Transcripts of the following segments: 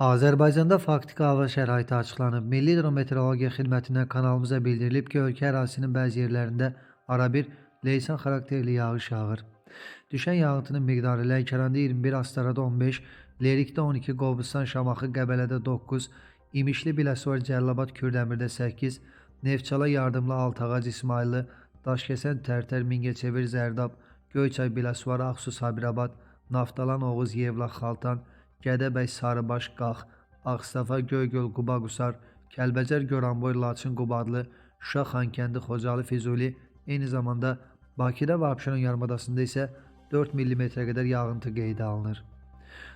Azərbaycanda faktiki hava şəraiti açıqlanıb. Milli Hidrometeorologiya Xidmətindən kanalımıza bildirilib ki, ölkə ərazisinin bəzi yerlərində arabir leysan xarakterli yağış yağır. Düşən yağıntının miqdarı Lənkəranda 21, Astarada 15, Lerikdə 12, Qobustan, Şamaxı, Qəbələdə 9, İmişli, Biləsuvar, Cəlilabad, Kürdəmirdə 8, Neftçala, Yardımlı, Altıağac, İsmayıllı, Daşkəsən, Tərtər, Mingəçevir, Zərdab, Göyçay, Biləsuvar, Ağsu, Sabirabad, Naftalan, Oğuz, Yevlax, Xaltan, Gədəbəy, Sarıbaş, Qax, Ağstafa, Göygöl, Qubaqusar, Kəlbəcər, Goranboy, Laçın, Qubadlı, Şuşa, Xankəndi, Xocalı, Füzuli, eyni zamanda Bakıda və Abşeron yarımadasında isə 4 mm-ə qədər yağıntı qeydə alınır.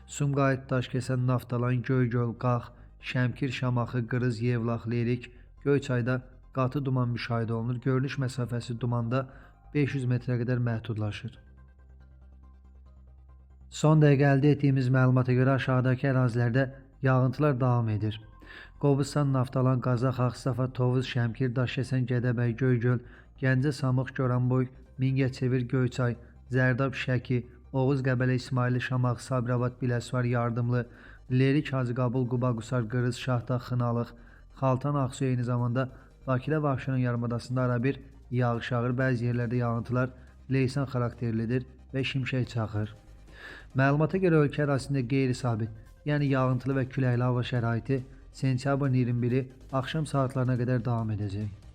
Sumqayıt, Daşkəsən, Naftalan, Göygöl, Qax, Şəmkir, Şamaxı, Qırız, Yevlax, Lerik, Göyçayda qatı duman müşahidə olunur. Görünüş məsafəsi dumanda 500 metrə qədər məhdudlaşır. Son dəqiqə əldə etdiyimiz məlumata görə aşağıdakı ərazilərdə yağıntılar davam edir. Qobustan, Naftalan, Qazax, Ağstafa, Tovuz, Şəmkir, Daşkəsən, Gədəbəy, Göygöl, Gəncə, Samux, Goranboy, Mingəçevir, Göyçay, Zərdab, Şəki, Oğuz, Qəbələ, İsmayıllı, Şamaxı, Sabirabad, Biləsuvar, Yardımlı, Lerik, Hacıqabul, Qubaqusar, Qırız, Şahdağ, Xınalıq, Xaltan, Ağsu, eyni zamanda Bakıda və Abşeron yarımadasında arabir yağış yağır. Bəzi yerlərdə yağıntılar leysan xarakterlidir və şimşək çaxır. Məlumata görə ölkə ərazisində qeyri-sabit, yəni yağıntılı və küləkli hava şəraiti sentyabrın 21-i axşam saatlarına qədər davam edəcək.